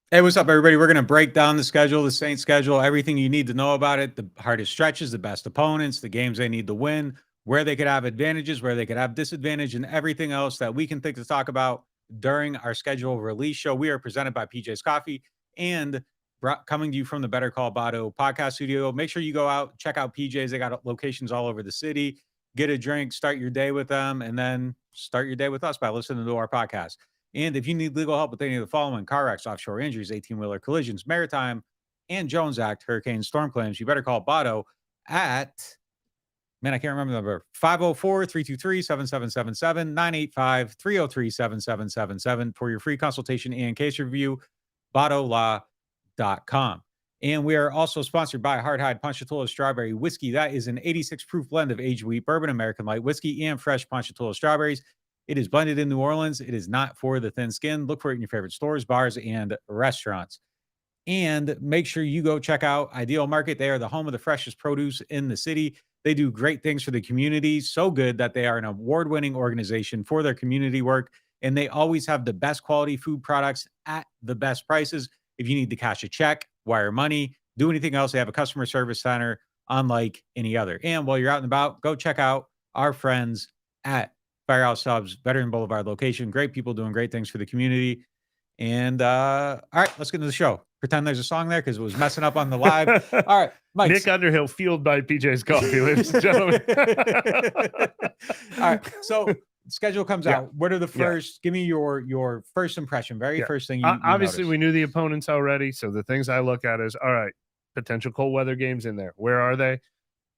Hey, what's up, everybody? We're going to break down the schedule, the Saints schedule, everything you need to know about it, the hardest stretches, the best opponents, the games they need to win, where they could have advantages, where they could have disadvantage, and everything else that we can think to talk about during our schedule release show. We are presented by PJ's Coffee and coming to you from the Better Call BADEAUX podcast studio. Make sure you go out, check out PJ's. They got locations all over the city. Get a drink, start your day with them, and then start your day with us by listening to our podcast. And if you need legal help with any of the following: car wrecks, offshore injuries, 18-wheeler collisions, Maritime and Jones Act, hurricane storm claims, you better call BADEAUX at, man, I can't remember the number, 504-323-7777, 985-303-7777 for your free consultation and case review, BADEAUXlaw.com. And we are also sponsored by Hardhide Ponchatoula Strawberry Whiskey. That is an 86 proof blend of aged wheat, bourbon, American light whiskey, and fresh Ponchatoula strawberries. It is blended in New Orleans. It is not for the thin skin. Look for it in your favorite stores, bars, and restaurants. And make sure you go check out Ideal Market. They are the home of the freshest produce in the city. They do great things for the community, so good that they are an award-winning organization for their community work. And they always have the best quality food products at the best prices. If you need to cash a check, wire money, do anything else, they have a customer service center unlike any other. And while you're out and about, go check out our friends at Firehouse Subs, Veteran Boulevard location. Great people doing great things for the community. And all right, let's get into the show. Pretend there's a song there because it was messing up on the live. All right, Mike. Nick Underhill, fueled by PJ's Coffee, ladies and gentlemen. All right, so schedule comes out. What are the first? Give me your first impression. Very first thing you obviously noticed. We knew the opponents already, so the things I look at is, all right, potential cold weather games in there. Where are they?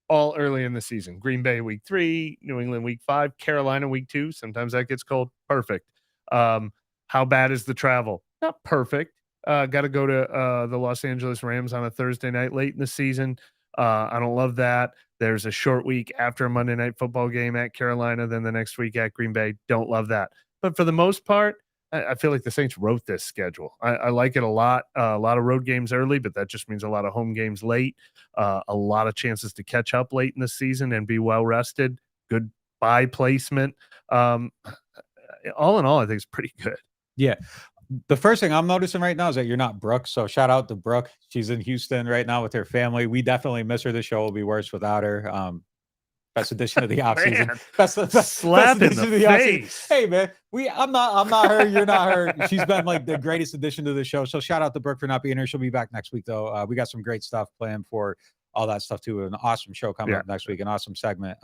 All early in the season. Green Bay week 3, New England week 5, Carolina week 2. Sometimes that gets cold. Perfect. How bad is the travel? Not perfect. Got to go to the Los Angeles Rams on a Thursday night late in the season. I don't love that. There's a short week after a Monday Night Football game at Carolina, then the next week at Green Bay. Don't love that. But for the most part, I feel like the Saints wrote this schedule. I like it a lot. A lot of road games early, but that just means a lot of home games late. A lot of chances to catch up late in the season and be well rested. Good bye placement. All in all, I think it's pretty good. Yeah. The first thing I'm noticing right now is that you're not Brooke. So shout out to Brooke. She's in Houston right now with her family. We definitely miss her. The show will be worse without her. Best edition of the offseason. Best slap in the face. Hey man, I'm not her. You're not her. She's been like the greatest addition to the show. So shout out to Brooke for not being here. She'll be back next week though. We got some great stuff planned for all that stuff too. An awesome show coming up next week. An awesome segment.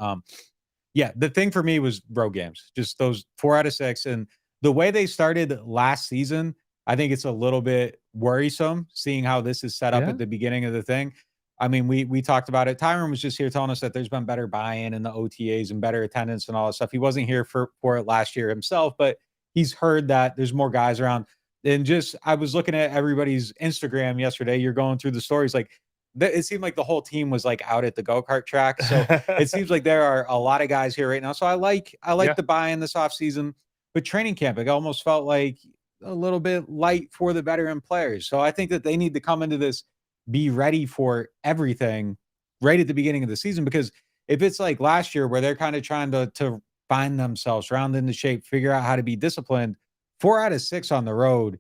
Yeah, the thing for me was road games. Just those 4 out of 6, and the way they started last season, I think it's a little bit worrisome seeing how this is set up at the beginning of the thing. I mean, we talked about it. Tyron was just here telling us that there's been better buy-in in the OTAs and better attendance and all that stuff. He wasn't here for it last year himself, but he's heard that there's more guys around. And just, I was looking at everybody's Instagram yesterday. You're going through the stories. Like, it seemed like the whole team was like out at the go-kart track. So it seems like there are a lot of guys here right now. So I like the buy-in this offseason. But training camp, it almost felt like a little bit light for the veteran players. So I think that they need to come into this, be ready for everything right at the beginning of the season. Because if it's like last year where they're kind of trying to find themselves, round into shape, figure out how to be disciplined, 4 out of 6 on the road,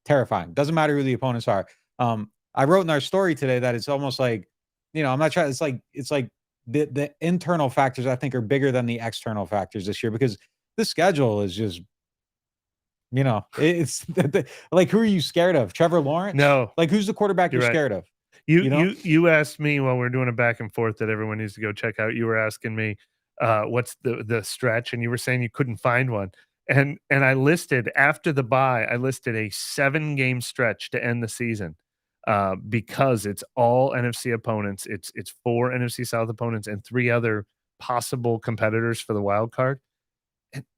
terrifying. Doesn't matter who the opponents are. I wrote in our story today that it's almost like, I'm not trying. It's like the internal factors I think are bigger than the external factors this year, because the schedule is just, it's like, who are you scared of? Trevor Lawrence? No. Like, who's the quarterback you're scared of? You asked me while we're doing a back and forth that everyone needs to go check out. You were asking me what's the stretch, and you were saying you couldn't find one. And I listed, after the bye, I listed a 7-game stretch to end the season because it's all NFC opponents. It's 4 NFC South opponents and 3 other possible competitors for the wild card.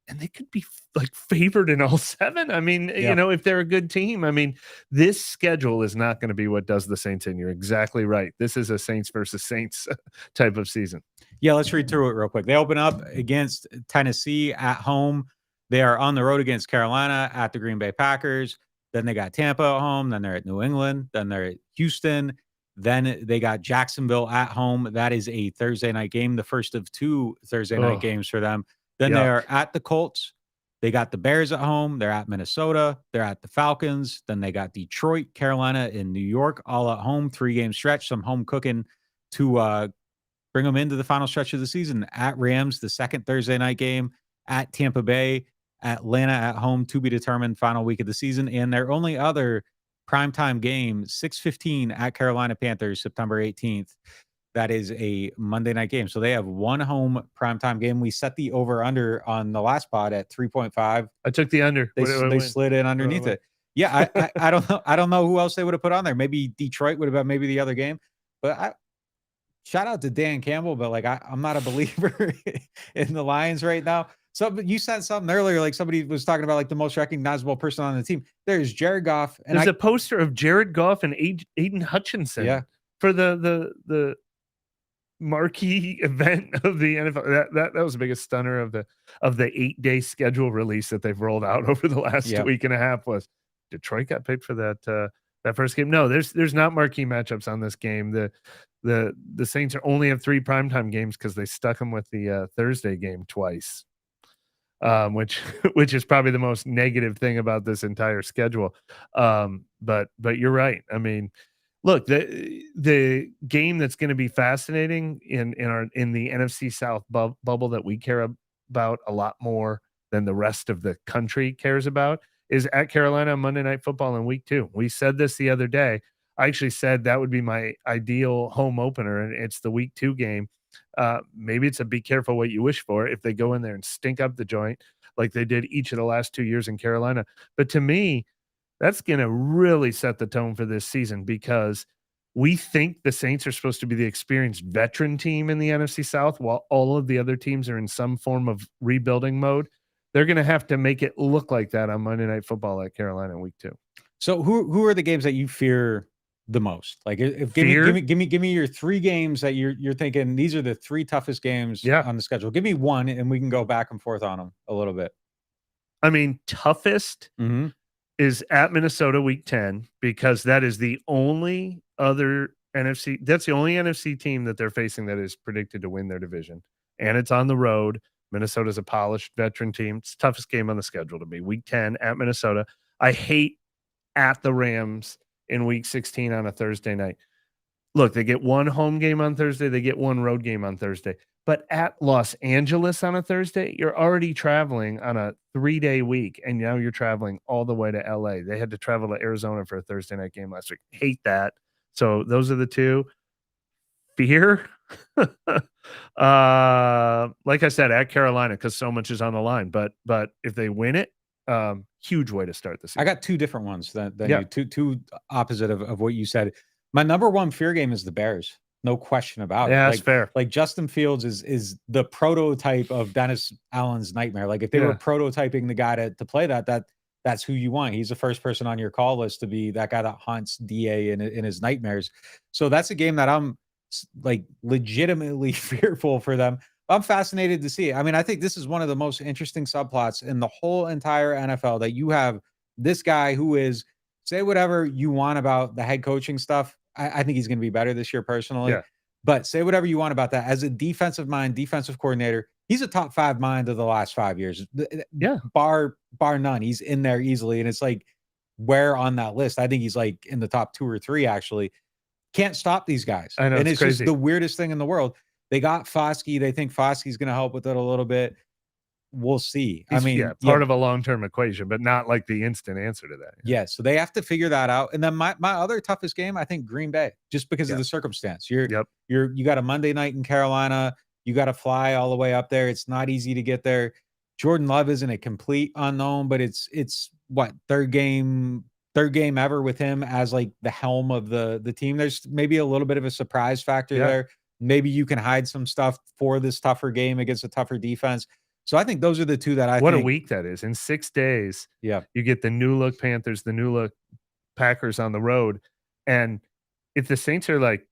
And they could be like favored in all 7. I mean, if they're a good team. I mean, this schedule is not going to be what does the Saints in. You're exactly right. This is a Saints versus Saints type of season. Yeah, let's read through it real quick. They open up against Tennessee at home. They are on the road against Carolina at the Green Bay Packers. Then they got Tampa at home. Then they're at New England. Then they're at Houston. Then they got Jacksonville at home. That is a Thursday night game, the first of 2 Thursday night games for them. Then they are at the Colts. They got the Bears at home. They're at Minnesota. They're at the Falcons. Then they got Detroit, Carolina, and New York all at home. 3-game stretch. Some home cooking to bring them into the final stretch of the season. At Rams, the second Thursday night game. At Tampa Bay. Atlanta at home, to be determined, final week of the season. And their only other primetime game, 6:15 at Carolina Panthers, September 18th. That is a Monday night game. So they have one home primetime game. We set the over-under on the last pod at 3.5. I took the under. They slid in underneath it. Yeah, I don't know. I don't know who else they would have put on there. Maybe Detroit would have been maybe the other game. But shout out to Dan Campbell, but like I'm not a believer in the Lions right now. So you said something earlier, like somebody was talking about like the most recognizable person on the team. There's Jared Goff. And there's a poster of Jared Goff and Aiden Hutchinson for the marquee event of the NFL. That was the biggest stunner of the 8-day schedule release that they've rolled out over the last week and a half. Was Detroit got picked for that first game? No, there's not marquee matchups on this game. The Saints only have 3 primetime games because they stuck them with the Thursday game twice. Which is probably the most negative thing about this entire schedule. But you're right. I mean, look, the game that's going to be fascinating in the NFC South bubble that we care about a lot more than the rest of the country cares about is at Carolina on Monday Night Football in week 2. We said this the other day. I actually said that would be my ideal home opener, and it's the week 2 game. Maybe it's a be careful what you wish for if they go in there and stink up the joint like they did each of the last 2 years in Carolina. But to me, that's going to really set the tone for this season because we think the Saints are supposed to be the experienced veteran team in the NFC South while all of the other teams are in some form of rebuilding mode. They're going to have to make it look like that on Monday Night Football at Carolina in week 2. So who are the games that you fear the most? Like give me your 3 games that you're thinking these are the 3 toughest games on the schedule. Give me one and we can go back and forth on them a little bit. I mean, toughest is at Minnesota week 10 because that is the only other NFC. That's the only NFC team that they're facing that is predicted to win their division. And it's on the road. Minnesota's a polished veteran team. It's the toughest game on the schedule to me. Week 10 at Minnesota. I hate at the Rams in week 16 on a Thursday night. Look, they get one home game on Thursday. They get one road game on Thursday. But at Los Angeles on a Thursday, you're already traveling on a 3-day week, and now you're traveling all the way to LA. They had to travel to Arizona for a Thursday night game last week. Hate that. So those are the 2. Fear, like I said, at Carolina, because so much is on the line. But if they win it, huge way to start the season. I got 2 different ones than you. Two opposite of what you said. My number 1 fear game is the Bears. No question about it. Yeah, that's fair. Like Justin Fields is the prototype of Dennis Allen's nightmare. Like if they were prototyping the guy to play that's who you want. He's the first person on your call list to be that guy that haunts DA in his nightmares. So that's a game that I'm like legitimately fearful for them. I'm fascinated to see it. I mean, I think this is one of the most interesting subplots in the whole entire NFL that you have this guy who is, say whatever you want about the head coaching stuff. I think he's going to be better this year personally, but say whatever you want about that. As a defensive mind, defensive coordinator, he's a top 5 mind of the last 5 years. Bar none. He's in there easily. And it's like, where on that list? I think he's like in the top 2 or 3 actually. Can't stop these guys. I know, and it's crazy. Just the weirdest thing in the world. They got Foskey. They think Foskey's going to help with it a little bit. We'll see. Of a long-term equation, but not like the instant answer to that. Yeah. So they have to figure that out. And then my other toughest game, I think Green Bay, just because of the circumstance. You got a Monday night in Carolina. You got to fly all the way up there. It's not easy to get there. Jordan Love isn't a complete unknown, but it's what, third game ever with him as like the helm of the team. There's maybe a little bit of a surprise factor there. Maybe you can hide some stuff for this tougher game against a tougher defense. So I think those are the 2 that What a week that is. In 6 days, you get the new look Panthers, the new look Packers on the road. And if the Saints are like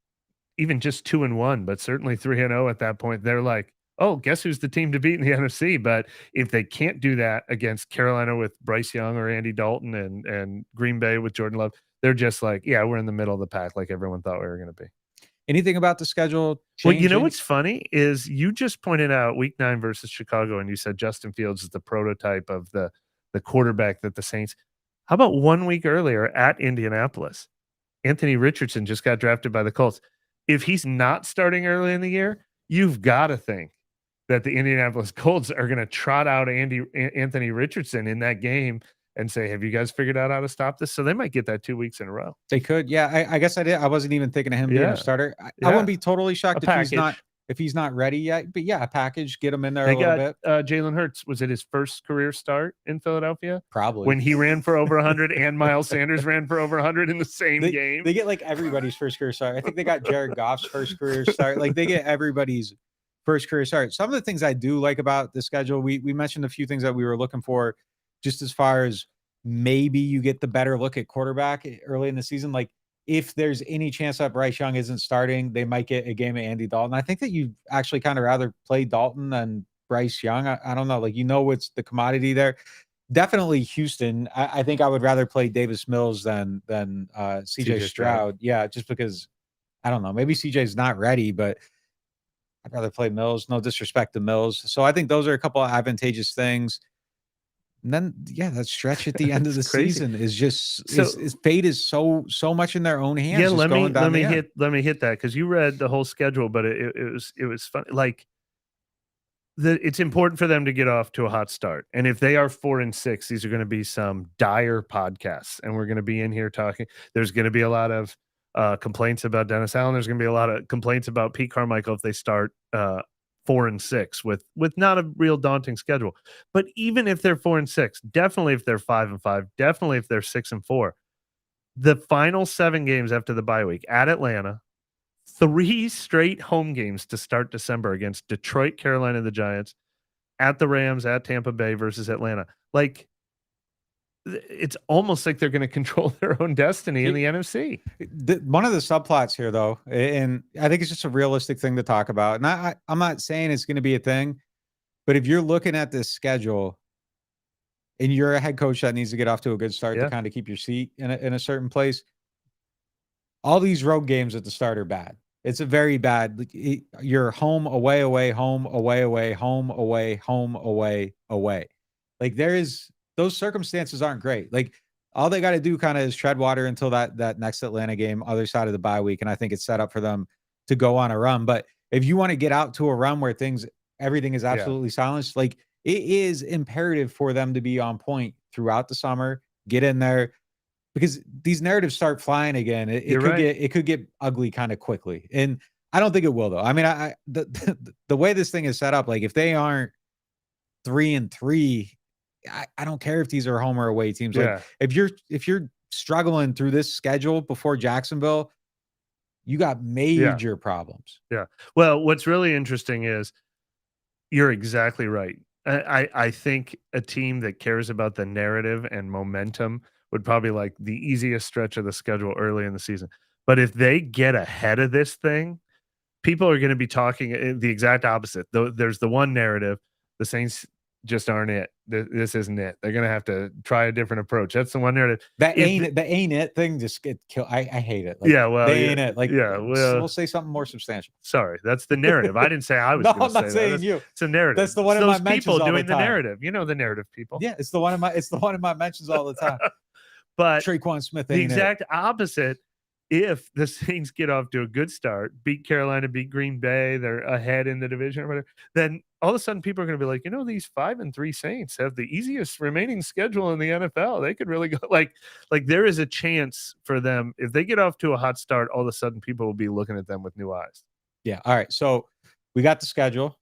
even just 2-1, but certainly 3-0 at that point, they're like, oh, guess who's the team to beat in the NFC? But if they can't do that against Carolina with Bryce Young or Andy Dalton and Green Bay with Jordan Love, they're just like, yeah, we're in the middle of the pack like everyone thought we were going to be. Anything about the schedule Well, you know changing? what's funny is you just pointed out Week 9 versus Chicago, and you said Justin Fields is the prototype of the quarterback that the Saints. How about 1 week earlier at Indianapolis? Anthony Richardson just got drafted by the Colts. If he's not starting early in the year, you've got to think that the Indianapolis Colts are going to trot out Anthony Richardson in that game and say, have you guys figured out how to stop this? So they might get that 2 weeks in a row. They could. Yeah, I guess I did. I wasn't even thinking of him being a starter. I wouldn't be totally shocked if he's not ready yet. But yeah, a package, get him in there a little bit. Jalen Hurts, was it his first career start in Philadelphia? Probably. When he ran for over 100 and Miles Sanders ran for over 100 in the same game. They get like everybody's first career start. I think they got Jared Goff's first career start. Like they get everybody's first career start. Some of the things I do like about the schedule, we mentioned a few things that we were looking for just as far as maybe you get the better look at quarterback early in the season. Like if there's any chance that Bryce Young isn't starting, they might get a game of Andy Dalton. I think that you actually kind of rather play Dalton than Bryce Young. I don't know. Like, what's the commodity there. Definitely Houston. I think I would rather play Davis Mills than CJ Stroud. Yeah, just because, I don't know. Maybe CJ's not ready, but I'd rather play Mills. No disrespect to Mills. So I think those are a couple of advantageous things. And then, that stretch at the end of the season is just his fate is so much in their own hands. Yeah, let me hit that because you read the whole schedule, but it was fun. Like it's important for them to get off to a hot start, and if they are 4-6, these are going to be some dire podcasts, and we're going to be in here talking. There's going to be a lot of complaints about Dennis Allen. There's going to be a lot of complaints about Pete Carmichael if they start 4-6 with not a real daunting schedule. But even if they're 4-6, definitely if they're 5-5, definitely if they're 6-4, the final 7 games after the bye week at Atlanta, 3 straight home games to start December against Detroit, Carolina, the Giants, at the Rams, at Tampa Bay versus Atlanta. Like, it's almost like they're going to control their own destiny in the NFC. One of the subplots here, though, and I think it's just a realistic thing to talk about. And I'm not saying it's going to be a thing, but if you're looking at this schedule and you're a head coach that needs to get off to a good start to kind of keep your seat in a certain place, all these road games at the start are bad. It's a very bad. You're home, away, away, home, away, away, home, away, home, away, away. Like those circumstances aren't great. Like all they got to do kind of is tread water until that next Atlanta game, other side of the bye week. And I think it's set up for them to go on a run. But if you want to get out to a run where everything is absolutely silenced, like it is imperative for them to be on point throughout the summer, get in there, because these narratives start flying again. It could get ugly kind of quickly. And I don't think it will, though. I mean, the way this thing is set up, like if they aren't 3-3, I don't care if these are home or away teams. Like if you're struggling through this schedule before Jacksonville, you got major problems. Yeah. Well, what's really interesting is you're exactly right. I think a team that cares about the narrative and momentum would probably like the easiest stretch of the schedule early in the season. But if they get ahead of this thing, people are going to be talking the exact opposite. There's the one narrative, the Saints just aren't it. This isn't it. They're going to have to try a different approach. That's the one narrative. The ain't it thing just get killed. I hate it. Like, they ain't it. Like, we'll say something more substantial. Sorry, that's the narrative. I didn't say I was. No, I'm not saying you. It's a narrative. That's the one in my mentions people all doing the time. narrative. You know the narrative people. Yeah, it's the one in my mentions all the time. But Tre'Quan Smith, the exact opposite. If the Saints get off to a good start, beat Carolina, beat Green Bay, they're ahead in the division or whatever, then all of a sudden people are going to be like, these 5-3 Saints have the easiest remaining schedule in the NFL. They could really go like there is a chance for them. If they get off to a hot start, all of a sudden people will be looking at them with new eyes. Yeah. All right. So we got the schedule.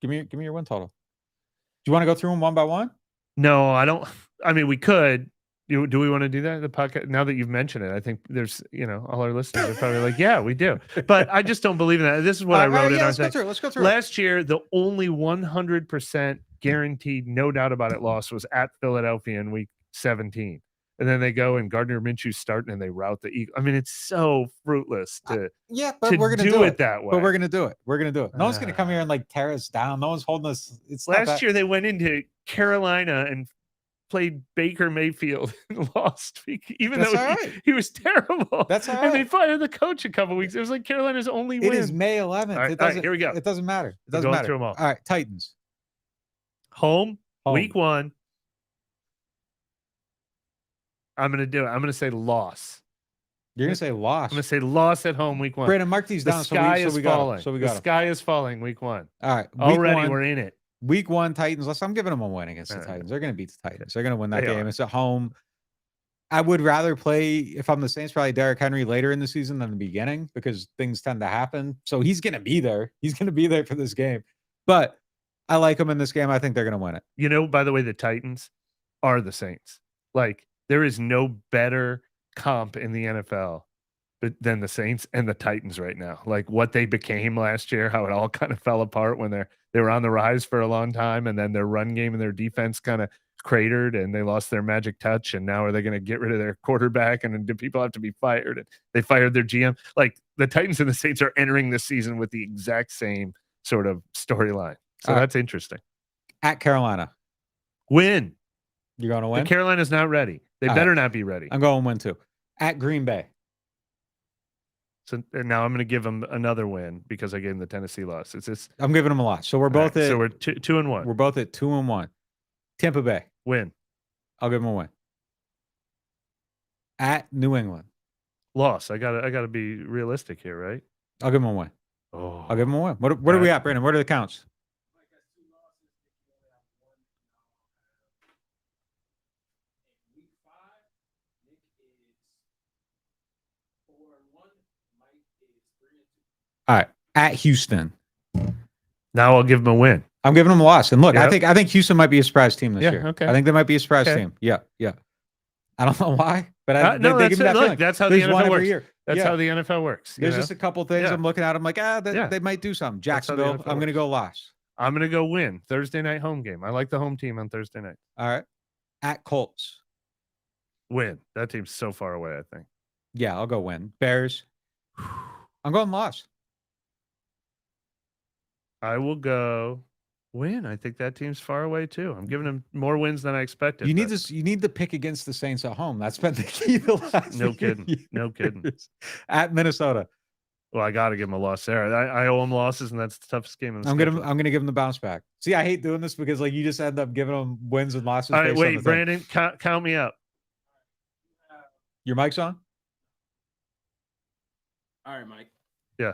Give me your win total. Do you want to go through them one by one? No, I don't. I mean, we could. Do we want to do that in the podcast? Now that you've mentioned it, I think there's, all our listeners are probably like, yeah, we do. But I just don't believe in that. This is what I wrote in our thing. Let's go through. Last year, the only 100% guaranteed, no doubt about it, loss was at Philadelphia in week 17. And then they go and Gardner Minshew's starting and they rout the Eagles. I mean, it's so fruitless to we're gonna do it that way. But we're gonna do it. No one's gonna come here and like tear us down. No one's holding us. Last year they went into Carolina and played Baker Mayfield and lost, even That's though all right. he was terrible. That's all And they right. fired the coach a couple weeks. It was like Carolina's only win. It is May 11th. All right, It doesn't. here we go. It doesn't matter. It doesn't going matter. through 'em all. All right, Titans. Home, Home. week 1. I'm gonna say loss. You're gonna say loss. I'm gonna say loss at home, week 1. Brandon, mark these The down. sky So is we got falling. them. So we The got them. sky is falling, week 1. All right. Already, we're in it. Week 1, Titans. I'm giving them a win against the All right. Titans. They're gonna beat the Titans. They're gonna win that They game. are. It's at home. I would rather play, if I'm the Saints, probably Derrick Henry later in the season than the beginning because things tend to happen. So he's gonna be there. He's gonna be there for this game. But I like him in this game. I think they're gonna win it. You know, by the way, the Titans are the Saints. Like, there is no better comp in the NFL than the Saints and the Titans right now. Like what they became last year, how it all kind of fell apart when they were on the rise for a long time, and then their run game and their defense kind of cratered, and they lost their magic touch. And now are they going to get rid of their quarterback? And do people have to be fired? And they fired their GM. Like the Titans and the Saints are entering this season with the exact same sort of storyline. So that's interesting. At Carolina, win. You're going to win? Carolina's not ready. They better not be ready. I'm going win too. At Green Bay. So now I'm going to give them another win because I gave them the Tennessee loss. I'm giving them a loss. So we're both at. So we're 2-1. We're both at 2-1. Tampa Bay. Win. I'll give them a win. At New England. Loss. I gotta be realistic here, right? I'll give them a win. Oh, I'll give them a win. What are we at, Brandon? What are the counts? All right, at Houston. Now I'll give them a win. I'm giving them a loss. And look, Yep. I think Houston might be a surprise team this year. Okay. I think they might be a surprise team. Yeah. I don't know why, but they give me that feeling. That's how the There's one NFL every works. year. That's how the NFL works. There's just a couple things Yeah. I'm looking at. I'm like, they might do something. That's how the Jacksonville, NFL I'm going to go loss. I'm going to go win. Thursday night home game. I like the home team on Thursday night. All right. At Colts. Win. That team's so far away, I think. Yeah, I'll go win. Bears. I'm going loss. I will go win. I think that team's far away too. I'm giving them more wins than I expected. You need to pick against the Saints at home. That's been the key the last No few kidding. years. No kidding. At Minnesota. Well, I got to give them a loss there. I owe them losses, and that's the toughest game in the I'm schedule. gonna give them the bounce back. See, I hate doing this because like you just end up giving them wins and losses. All right, based on wait, the Brandon, count me up. Your mic's on? All right, Mike. Yeah.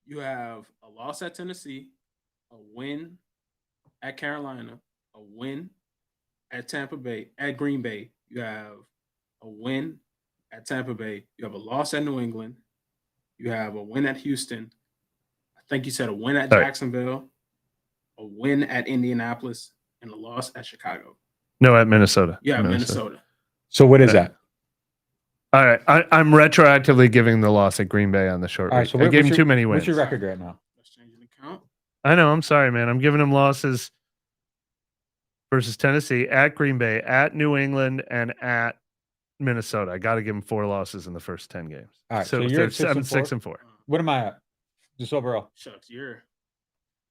You have a loss at Tennessee, a win at Carolina, a win at Tampa Bay, at Green Bay. You have a win at Tampa Bay. You have a loss at New England. You have a win at Houston. I think you said a win at Jacksonville, a win at Indianapolis, and a loss at Chicago. No, at Minnesota. Yeah, Minnesota. So what is that? All right. I'm retroactively giving the loss at Green Bay on the short week. I gave him too many wins. What's your record right now? Let's change the count. I know. I'm sorry, man. I'm giving them losses versus Tennessee, at Green Bay, at New England, and at Minnesota. I got to give them 4 losses in the first 10 games. All right. So you're at 6-4. What am I at? Just overall. Shucks, You're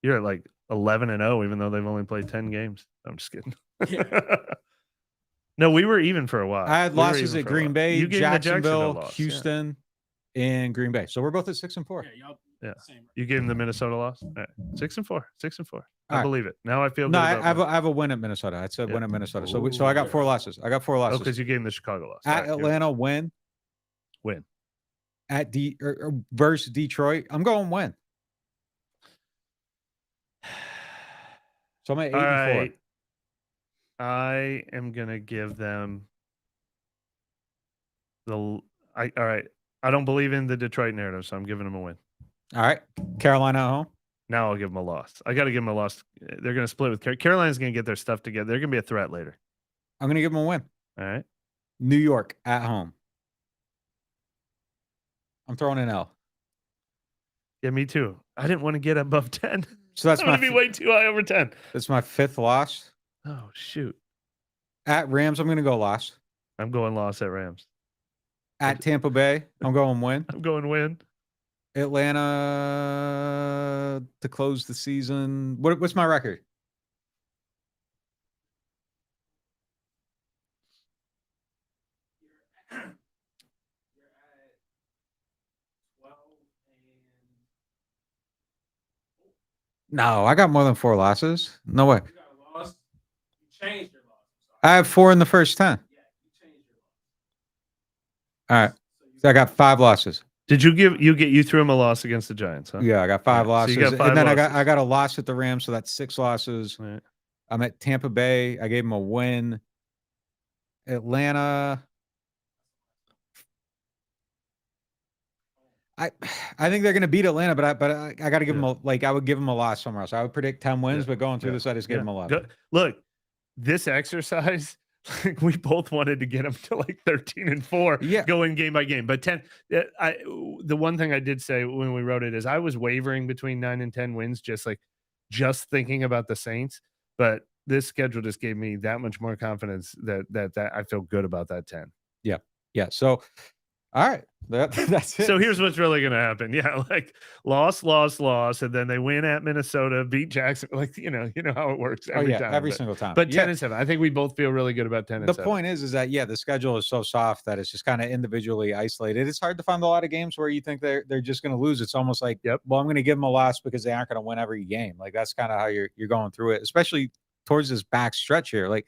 at like 11-0, even though they've only played 10 games. I'm just kidding. Yeah. No, we were even for a while. I had losses at Green Bay, You gave them the Jacksonville, loss, Houston, and Green Bay. So we're both at 6-4. Yeah. You gave them the Minnesota loss. All right. 6-4. 6-4. I right. believe it. Now I feel good. No, about I have a win at Minnesota. I said win at Minnesota. So Ooh, I got 4 losses. because you gave them the Chicago loss. At All right, Atlanta, win. Win. At versus Detroit, I'm going win. So I'm at 8-4. I am gonna give them all right. I don't believe in the Detroit narrative, so I'm giving them a win. All right. Carolina at home. Now I'll give them a loss. I got to give them a loss. They're going to split with Carolina's going to get their stuff together. They're going to be a threat later. I'm going to give them a win. All right. New York at home. I'm throwing an L. Yeah, me too. I didn't want to get above 10. So that's I'm going to be way too high over 10. That's my 5th loss. Oh, shoot. At Rams, I'm going to go loss. I'm going loss at Rams. At Tampa Bay, I'm going win. I'm going win. Atlanta to close the season. What's my record? No, I got more than 4 losses. No way. You got a loss. You changed your loss. I have 4 in the first 10. Yeah, you changed your loss. All right. So you So I got 5 losses. Did you threw him a loss against the Giants, huh? Yeah, I got 5 All right, so losses. you got 5 and then losses. I got a loss at the Rams, so that's 6 losses. Right. I'm at Tampa Bay. I gave them a win. Atlanta. I think they're going to beat Atlanta, but I got to give them I would give them a loss somewhere else. I would predict 10 wins, but going through this, I just gave them 11. Look, this exercise, like we both wanted to get them to like 13-4, going game by game. But 10, the one thing I did say when we wrote it is I was wavering between 9 and 10 wins, just thinking about the Saints. But this schedule just gave me that much more confidence that I feel good about that 10. Yeah. So, all right, that's it. So here's what's really going to happen. Yeah, like loss, and then they win at Minnesota, beat Jackson. Like you know how it works every time. Every single time. But 10-7, I think we both feel really good about 10-7. The point is that the schedule is so soft that it's just kind of individually isolated. It's hard to find a lot of games where you think they're just going to lose. It's almost like, well, I'm going to give them a loss because they aren't going to win every game. Like that's kind of how you're going through it, especially towards this back stretch here. Like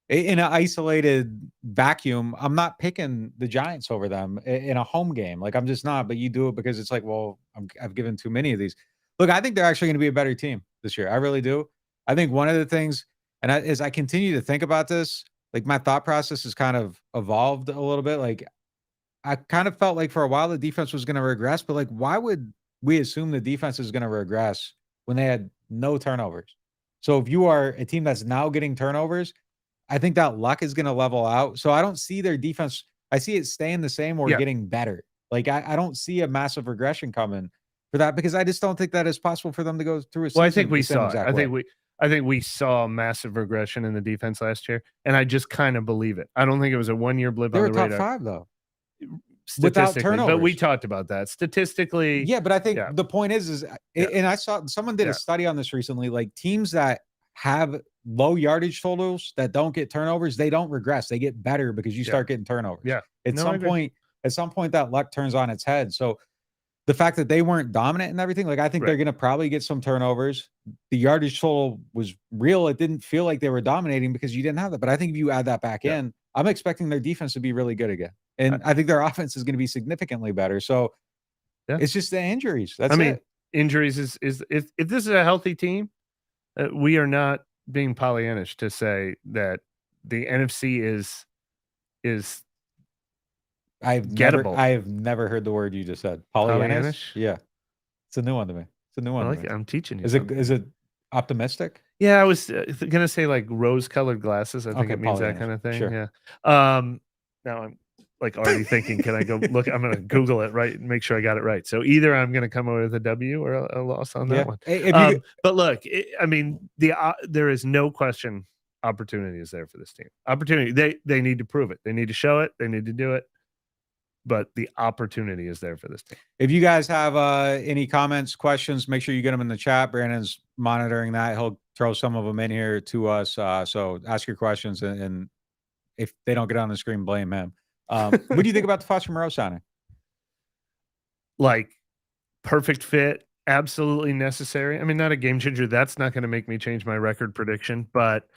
in an isolated vacuum, I'm not picking the Giants over them in a home game. Like I'm just not, but you do it because it's like, well, I've given too many of these. Look, I think they're actually going to be a better team this year. I really do. I think one of the things, and as I continue to think about this, like my thought process has kind of evolved a little bit. Like I kind of felt like for a while the defense was going to regress, but like, why would we assume the defense is going to regress when they had no turnovers? So if you are a team that's now getting turnovers, I think that luck is going to level out. So I don't see their defense. I see it staying the same or getting better. Like I don't see a massive regression coming for that because I just don't think that is possible for them to go through a season. Well, I think we saw it. I think we saw massive regression in the defense last year, and I just kind of believe it. I don't think it was a one-year blip on the radar. They were top 5 though. Without turnovers. But we talked about that statistically. Yeah, but I think the point is and I saw someone did a study on this recently. Like teams that have low yardage totals that don't get turnovers, they don't regress. They get better because you start getting turnovers. Yeah. At some point that luck turns on its head. So the fact that they weren't dominant and everything, like I think they're going to probably get some turnovers. The yardage total was real. It didn't feel like they were dominating because you didn't have that. But I think if you add that back in, I'm expecting their defense to be really good again. And I think their offense is going to be significantly better. So it's just the injuries. That's it. Injuries is if this is a healthy team, we are not being Pollyannish to say that the NFC is gettable. I have never heard the word you just said. Pollyannish? Yeah. It's a new one to me. It's a new one. I'm teaching you. Is it optimistic? Yeah, I was gonna say like rose-colored glasses. I think it means that kind of thing. Sure. Yeah. Now I'm like already thinking, can I go look? I'm gonna Google it right and make sure I got it right. So either I'm gonna come away with a W or a loss on that one. But look, there is no question opportunity is there for this team. Opportunity. They need to prove it. They need to show it. They need to do it. But the opportunity is there for this team. If you guys have any comments, questions, make sure you get them in the chat. Brandon's monitoring that. He'll throw some of them in here to us. So ask your questions, and if they don't get on the screen, blame him. What do you think about the Foster Moreau signing? Like, perfect fit, absolutely necessary. I mean, not a game changer. That's not going to make me change my record prediction, but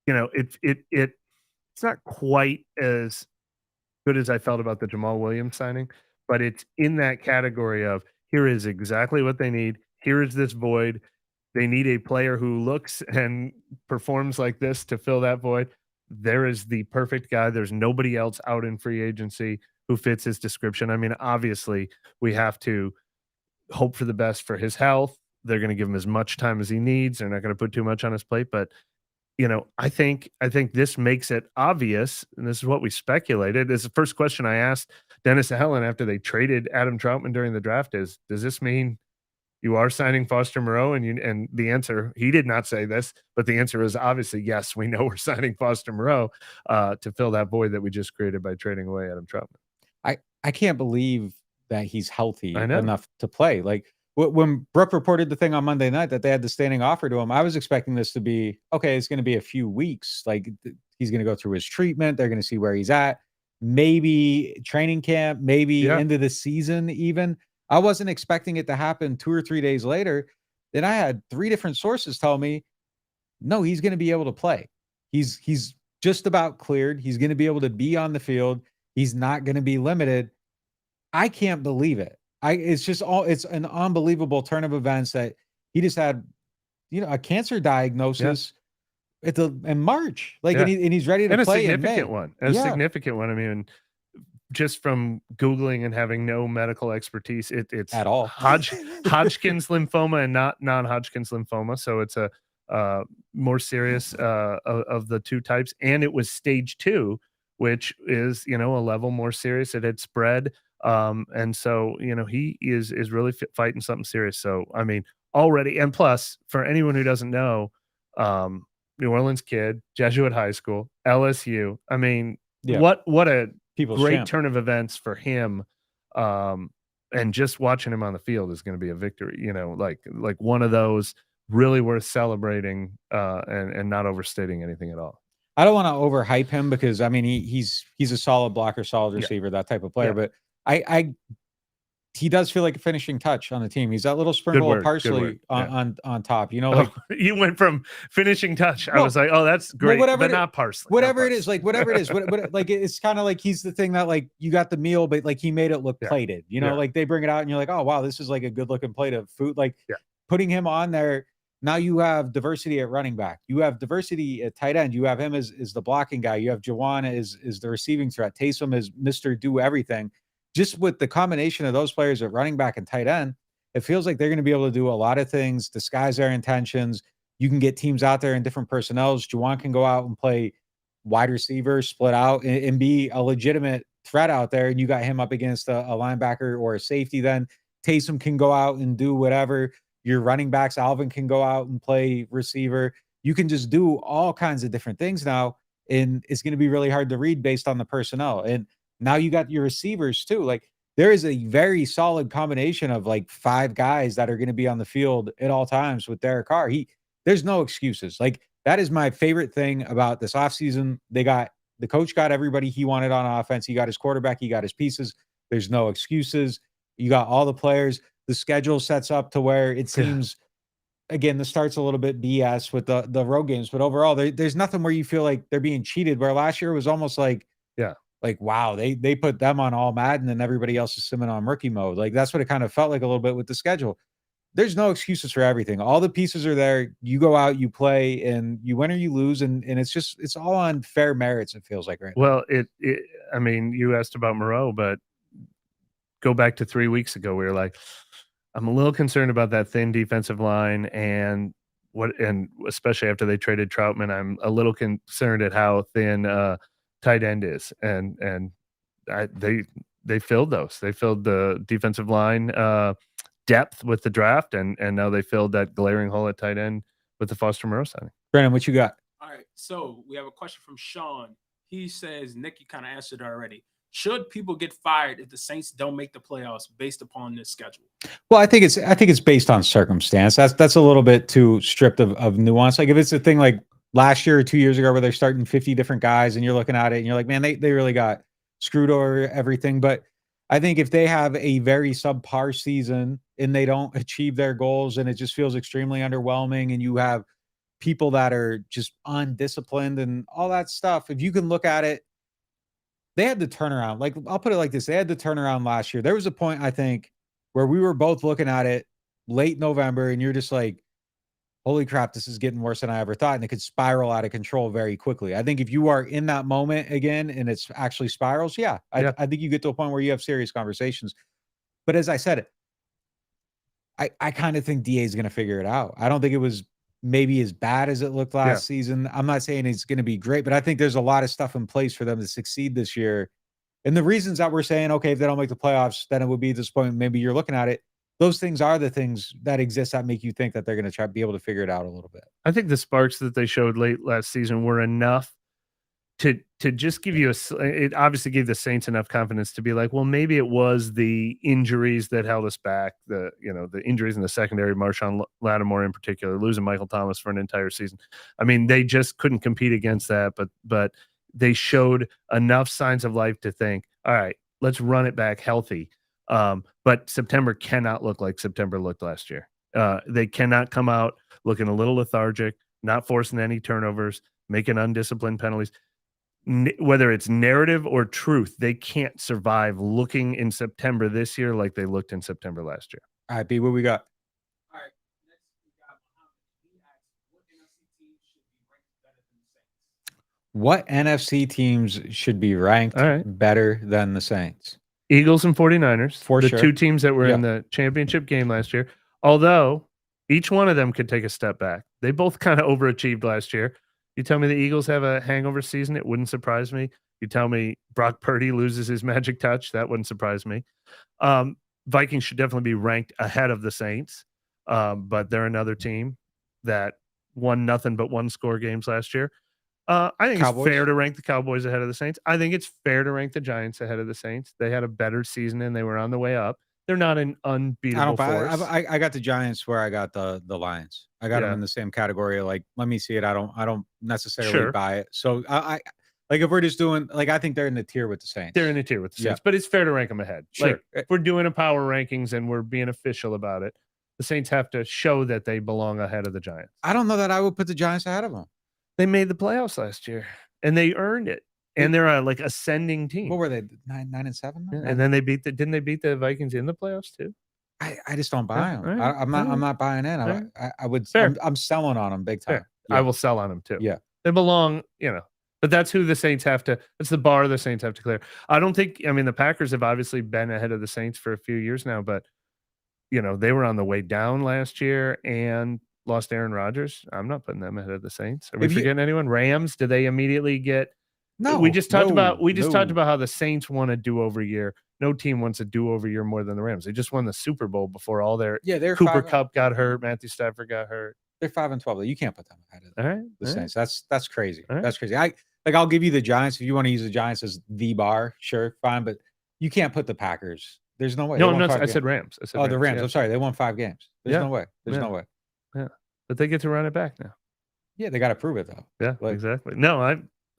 it's not quite as good as I felt about the Jamal Williams signing, but it's in that category of here is exactly what they need. Here is this void. They need a player who looks and performs like this to fill that void. There is the perfect guy. There's nobody else out in free agency who fits his description. I mean, obviously, we have to hope for the best for his health. They're going to give him as much time as he needs. They're not going to put too much on his plate, but I think this makes it obvious, and this is what we speculated. Is the first question I asked Dennis Helen after they traded Adam Troutman during the draft is, does this mean you are signing Foster Moreau? And the answer, he did not say this, but the answer is obviously yes, we know we're signing Foster Moreau to fill that void that we just created by trading away Adam Troutman. I can't believe that he's healthy enough to play. Like, when Brooke reported the thing on Monday night that they had the standing offer to him, I was expecting this to be, okay, it's going to be a few weeks. Like he's going to go through his treatment. They're going to see where he's at. Maybe training camp, maybe into the season even. I wasn't expecting it to happen 2 or 3 days later. Then I had 3 different sources tell me, no, he's going to be able to play. He's just about cleared. He's going to be able to be on the field. He's not going to be limited. I can't believe it. It's an unbelievable turn of events that he just had, a cancer diagnosis in March. Like, and he's ready to play in May. A significant one. I mean, just from Googling and having no medical expertise, it's at all Hodgkin's lymphoma and not non-Hodgkin's lymphoma. So it's a more serious of the 2 types. And it was stage 2, which is, a level more serious. It had spread. And so, he is really fighting something serious. So, I mean, already, and plus for anyone who doesn't know, New Orleans kid, Jesuit high school, LSU. I mean, what a great turn of events for him. And just watching him on the field is going to be a victory, like one of those really worth celebrating, and not overstating anything at all. I don't want to overhype him because I mean, he's a solid blocker, solid receiver, that type of player, but he does feel like a finishing touch on the team. He's that little sprinkle of parsley on top. Like you went from finishing touch. I was like, oh, that's great, but not parsley. Whatever it is, whatever it is, like it's kind of like he's the thing that like you got the meal, but like he made it look plated. Like they bring it out and you're like, oh wow, this is like a good looking plate of food. Like putting him on there. Now you have diversity at running back. You have diversity at tight end. You have him as the blocking guy. You have Juwan as the receiving threat. Taysom is Mr. Do Everything. Just with the combination of those players at running back and tight end, it feels like they're going to be able to do a lot of things, disguise their intentions. You can get teams out there in different personnels. Juwan can go out and play wide receiver, split out, and be a legitimate threat out there. And you got him up against a linebacker or a safety. Then Taysom can go out and do whatever. Your running backs, Alvin, can go out and play receiver. You can just do all kinds of different things now. And it's going to be really hard to read based on the personnel. And now you got your receivers too. Like there is a very solid combination of like 5 guys that are going to be on the field at all times with Derek Carr. There's no excuses. Like that is my favorite thing about this offseason. The coach got everybody he wanted on offense. He got his quarterback. He got his pieces. There's no excuses. You got all the players. The schedule sets up to where it seems, again, the start's a little bit BS with the road games, but overall there's nothing where you feel like they're being cheated, where last year it was almost like, wow, they put them on all Madden and everybody else is simming on rookie mode. Like that's what it kind of felt like a little bit with the schedule. There's no excuses for everything. All the pieces are there. You go out, you play, and you win or you lose, and it's all on fair merits. It feels like right now. Well, I mean, you asked about Moreau, but go back to 3 weeks ago. We were like, I'm a little concerned about that thin defensive line, and especially after they traded Troutman, I'm a little concerned at how thin tight end is, and they filled those. They filled the defensive line depth with the draft, and now they filled that glaring hole at tight end with the Foster Moreau signing. Brandon, what you got? All right, so we have a question from Sean. He says, Nick, you kind of answered already. Should people get fired if the Saints don't make the playoffs based upon this schedule? Well, I think it's based on circumstance. That's a little bit too stripped of nuance. Like if it's a thing like last year or 2 years ago where they're starting 50 different guys and you're looking at it and you're like, man, they really got screwed over everything. But I think if they have a very subpar season and they don't achieve their goals and it just feels extremely underwhelming and you have people that are just undisciplined and all that stuff, if you can look at it, they had the turnaround. Like, I'll put it like this. They had the turnaround last year. There was a point, I think, where we were both looking at it late November and you're just like, holy crap, this is getting worse than I ever thought. And it could spiral out of control very quickly. I think if you are in that moment again and it's actually spirals, I think you get to a point where you have serious conversations. But as I said, I kind of think DA is going to figure it out. I don't think it was maybe as bad as it looked last season. I'm not saying it's going to be great, but I think there's a lot of stuff in place for them to succeed this year. And the reasons that we're saying, okay, if they don't make the playoffs, then it would be this point. Maybe you're looking at it. Those things are the things that exist that make you think that they're going to try to be able to figure it out a little bit. I think the sparks that they showed late last season were enough to just give you it obviously gave the Saints enough confidence to be like, well, maybe it was the injuries that held us back. The injuries in the secondary, Marshawn Lattimore in particular, losing Michael Thomas for an entire season. I mean, they just couldn't compete against that, but they showed enough signs of life to think, all right, let's run it back healthy. But September cannot look like September looked last year. They cannot come out looking a little lethargic, not forcing any turnovers, making undisciplined penalties. Whether it's narrative or truth, they can't survive looking in September this year like they looked in September last year. All right, B, what we got? All right, next we got Muhammad. He asked, what NFC teams should be ranked better than the Saints? What NFC teams should be ranked better than the Saints? Eagles and 49ers, For the sure. two teams that were in the championship game last year. Although each one of them could take a step back. They both kind of overachieved last year. You tell me the Eagles have a hangover season, it wouldn't surprise me. You tell me Brock Purdy loses his magic touch, that wouldn't surprise me. Vikings should definitely be ranked ahead of the Saints, but they're another team that won nothing but one-score games last year. I think Cowboys. It's fair to rank the Cowboys ahead of the Saints. I think it's fair to rank the Giants ahead of the Saints. They had a better season and they were on the way up. They're not an unbeatable force. I got the Giants where I got the Lions. I got them in the same category. Like, let me see it. I don't necessarily buy it. So I like, if we're just doing, like, I think they're in the tier with the Saints. They're in the tier with the Saints, but it's fair to rank them ahead. Sure. Like, if we're doing a power rankings and we're being official about it, the Saints have to show that they belong ahead of the Giants. I don't know that I would put the Giants ahead of them. They made the playoffs last year and they earned it. And they're a like ascending team. What were they? 9-7? Yeah, and then didn't they beat the Vikings in the playoffs too? I just don't buy them. Right. I'm not buying in. I would. I'm selling on them big time. Yeah. I will sell on them too. Yeah, they belong. But that's who the Saints have to. That's the bar the Saints have to clear. I don't think. I mean, the Packers have obviously been ahead of the Saints for a few years now, but they were on the way down last year and lost Aaron Rodgers. I'm not putting them ahead of the Saints. Are we forgetting anyone? Rams? Did they immediately get? No. We just talked about how the Saints want a do-over year. No team wants a do-over year more than the Rams. They just won the Super Bowl before all their Cooper Kupp got hurt, Matthew Stafford got hurt. They're 5-12. You can't put them ahead of the Saints. That's crazy. Right. That's crazy. I'll give you the Giants if you want to use the Giants as the bar. Sure, fine, but you can't put the Packers. There's no way. No, I said Rams. The Rams. Yeah. I'm sorry. They won 5 games. There's no way. There's no way. Yeah, but they get to run it back now. Yeah, they got to prove it though. Yeah, exactly. No,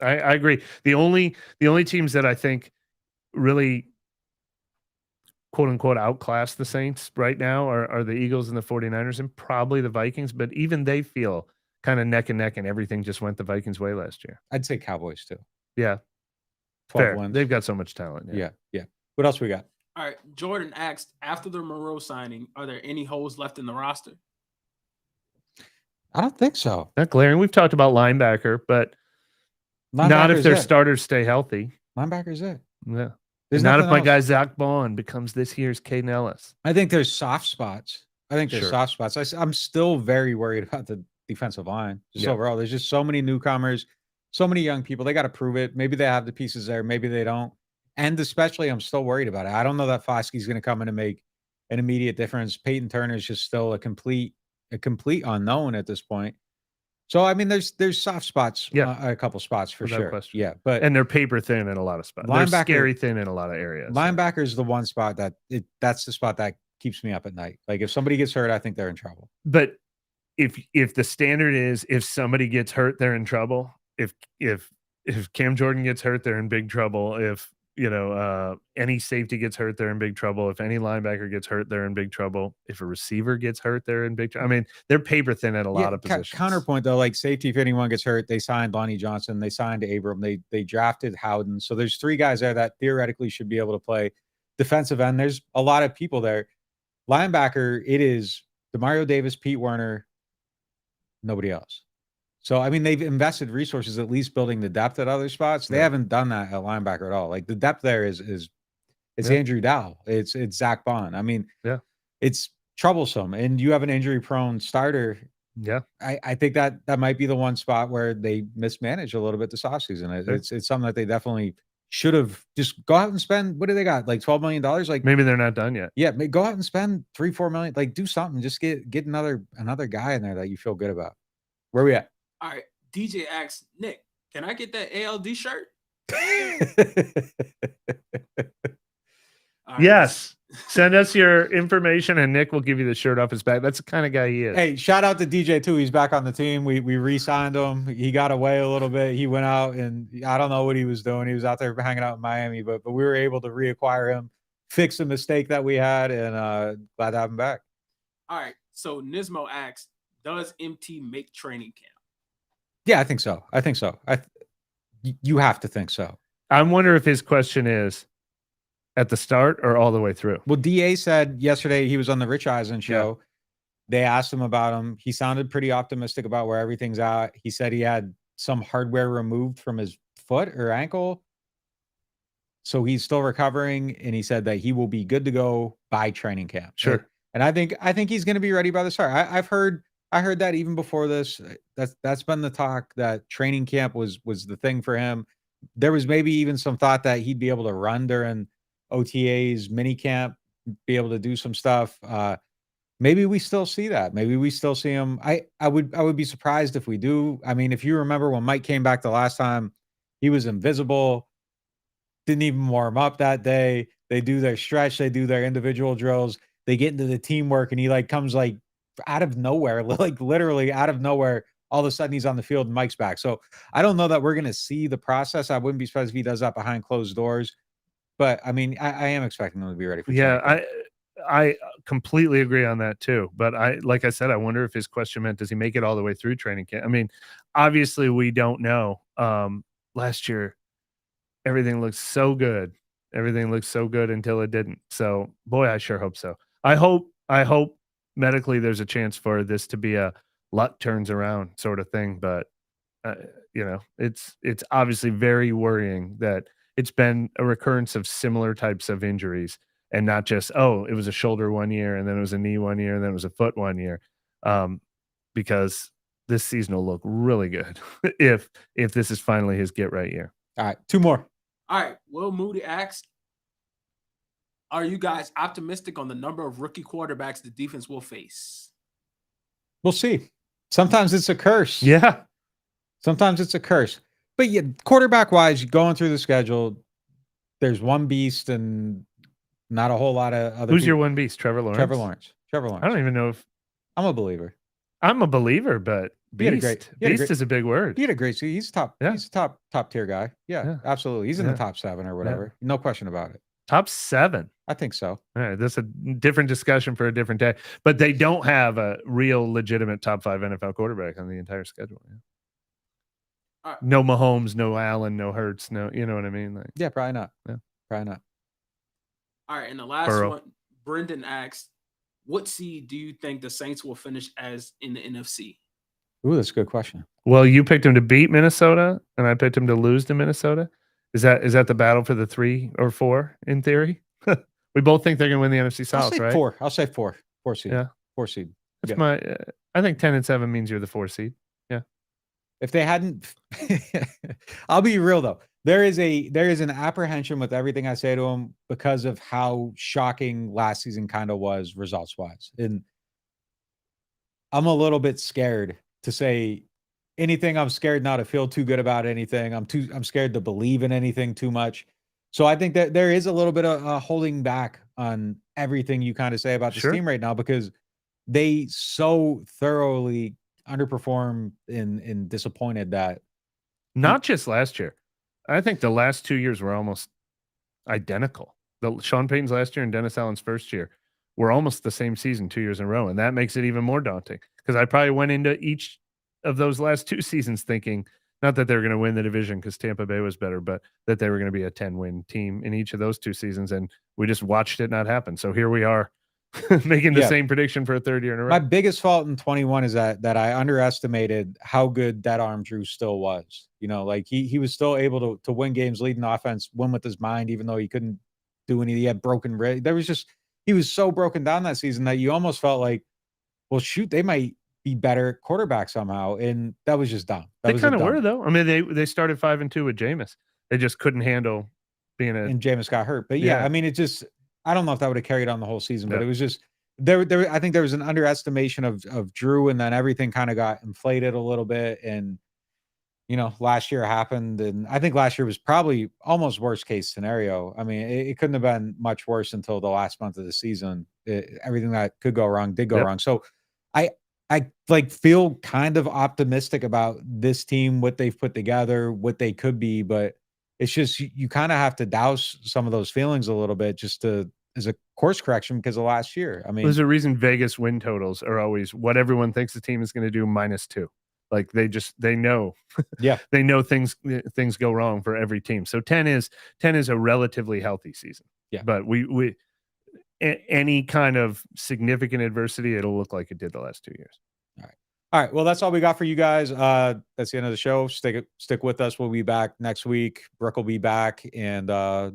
I agree. The only teams that I think really quote unquote outclass the Saints right now are the Eagles and the 49ers and probably the Vikings, but even they feel kind of neck and neck and everything just went the Vikings' way last year. I'd say Cowboys too. Yeah. 12 wins. They've got so much talent. Yeah. What else we got? All right. Jordan asked, after the Moreau signing, are there any holes left in the roster? I don't think so. Not glaring. We've talked about linebacker, but not if their starters stay healthy. Linebacker's it. Yeah. Not if my guy Zach Bond becomes this year's Caden Ellis. I think there's soft spots. I'm still very worried about the defensive line. Overall, there's just so many newcomers, so many young people. They got to prove it. Maybe they have the pieces there. Maybe they don't. And especially, I'm still worried about it. I don't know that Foskey's going to come in and make an immediate difference. Peyton Turner is just still a complete unknown at this point. So, I mean, there's soft spots, a couple spots for sure. Question. Yeah, and they're paper thin in a lot of spots. They're scary thin in a lot of areas. Linebacker is the one spot that's the spot that keeps me up at night. Like, if somebody gets hurt, I think they're in trouble. But if the standard is if somebody gets hurt, they're in trouble. If Cam Jordan gets hurt, they're in big trouble. If any safety gets hurt, they're in big trouble. If any linebacker gets hurt, they're in big trouble. If a receiver gets hurt, they're in big trouble. I mean, they're paper thin at a lot of positions. Counterpoint though, like safety, if anyone gets hurt, they signed Lonnie Johnson, they signed Abram, they drafted Howden. So there's 3 guys there that theoretically should be able to play defensive end. There's a lot of people there. Linebacker, it is Demario Davis, Pete Werner, nobody else. So, I mean, they've invested resources at least building the depth at other spots. They haven't done that at linebacker at all. Like, the depth there is Andrew Dow. It's Zach Bond. I mean, it's troublesome. And you have an injury-prone starter. Yeah. I think that might be the one spot where they mismanaged a little bit this offseason. It's something that they definitely should have just go out and spend. What do they got? Like $12 million? Like, maybe they're not done yet. Yeah, go out and spend $3-4 million. Like, do something. Just get another guy in there that you feel good about. Where are we at? All right. DJ asks, Nick, can I get that ALD shirt? Right. Yes. Send us your information and Nick will give you the shirt off his back. That's the kind of guy he is. Hey, shout out to DJ too. He's back on the team. We re-signed him. He got away a little bit. He went out and I don't know what he was doing. He was out there hanging out in Miami, but we were able to reacquire him, fix a mistake that we had, and glad to have him back. All right. So Nismo asks, does MT make training camp? Yeah, I think so. You have to think so. I wonder if his question is at the start or all the way through. Well, DA said yesterday he was on the Rich Eisen show. Yeah. They asked him about him. He sounded pretty optimistic about where everything's at. He said he had some hardware removed from his foot or ankle. So he's still recovering, and he said that he will be good to go by training camp. Sure. And I think he's going to be ready by the start. I heard that even before this. That's been the talk, that training camp was the thing for him. There was maybe even some thought that he'd be able to run during OTAs, mini camp, be able to do some stuff. Maybe we still see that. Maybe we still see him. I would be surprised if we do. I mean, if you remember when Mike came back the last time, he was invisible. Didn't even warm up that day. They do their stretch. They do their individual drills. They get into the teamwork, and he comes out of nowhere, literally out of nowhere. All of a sudden he's on the field and Mike's back. So I don't know that we're going to see the process. I wouldn't be surprised if he does that behind closed doors, but I mean, I am expecting him to be ready for training. I completely agree on that too. But like I said, I wonder if his question meant, does he make it all the way through training camp? I mean, obviously we don't know. Last year, everything looked so good. Everything looked so good until it didn't. So boy, I sure hope so. I hope medically there's a chance for this to be a luck turns around sort of thing. But it's obviously very worrying that it's been a recurrence of similar types of injuries, and not just, it was a shoulder one year, and then it was a knee one year, and then it was a foot one year. Because this season will look really good if this is finally his get right year. All right, two more. All right, Will Moody asks, are you guys optimistic on the number of rookie quarterbacks the defense will face? We'll see. Sometimes it's a curse. Yeah. Sometimes it's a curse. But yeah, quarterback-wise, going through the schedule, there's one beast and not a whole lot of other Who's people. Your one beast? Trevor Lawrence? Trevor Lawrence. I don't even know if... I'm a believer. I'm a believer, but beast is a big word. He had a great season. He's top. Yeah. He's a top tier guy. Yeah. Absolutely. He's in the top 7 or whatever. Yeah. No question about it. Top 7? I think so. All right, that's a different discussion for a different day. But they don't have a real legitimate top 5 NFL quarterback on the entire schedule. Yeah. No Mahomes, no Allen, no Hurts, no, you know what I mean? Yeah, probably not. Yeah, probably not. All right, and the last one, Brendan asks, what seed do you think the Saints will finish as in the NFC? Ooh, that's a good question. Well, you picked him to beat Minnesota, and I picked him to lose to Minnesota. Is that the battle for the 3 or 4 in theory? We both think they're going to win the NFC South, right? 4. I'll say 4. 4 seed. Yeah, 4 seed. That's my. I think 10-7 means you're the 4 seed. Yeah. If they hadn't, I'll be real though. There is an apprehension with everything I say to them because of how shocking last season kind of was results wise, and I'm a little bit scared to say anything. I'm scared not to feel too good about anything. I'm scared to believe in anything too much. So I think that there is a little bit of holding back on everything you kind of say about this team right now, because they so thoroughly underperformed and disappointed that. Not just last year. I think the last 2 years were almost identical. Sean Payton's last year and Dennis Allen's first year were almost the same season 2 years in a row. And that makes it even more daunting, because I probably went into each of those last 2 seasons thinking not that they were going to win the division because Tampa Bay was better, but that they were going to be a 10-win team in each of those 2 seasons. And we just watched it not happen. So here we are making the same prediction for a 3rd year in a row. My biggest fault in 21 is that I underestimated how good Dead Arm Drew still was. You know, like he was still able to win games, leading offense, win with his mind, even though he couldn't do anything. He had broken ribs. He was so broken down that season that you almost felt like, well, shoot, they might be better quarterback somehow. And that was just dumb. They kind of were though. I mean, they started 5-2 with Jameis. They just couldn't handle being and Jameis got hurt. But yeah, I mean, it just, I don't know if that would have carried on the whole season, but it was just there. I think there was an underestimation of Drew, and then everything kind of got inflated a little bit. And, you know, last year happened, and I think last year was probably almost worst case scenario. I mean, it couldn't have been much worse until the last month of the season. Everything that could go wrong did go wrong. So I like feel kind of optimistic about this team, what they've put together, what they could be, but it's just, you kind of have to douse some of those feelings a little bit just to is a course correction because of last year. I mean, there's a reason Vegas win totals are always what everyone thinks the team is going to do -2. Like they know, yeah, they know things go wrong for every team. So 10 is a relatively healthy season. Yeah. But we any kind of significant adversity, it'll look like it did the last 2 years. All right. Well, that's all we got for you guys. That's the end of the show. Stick with us. We'll be back next week. Brooke will be back and show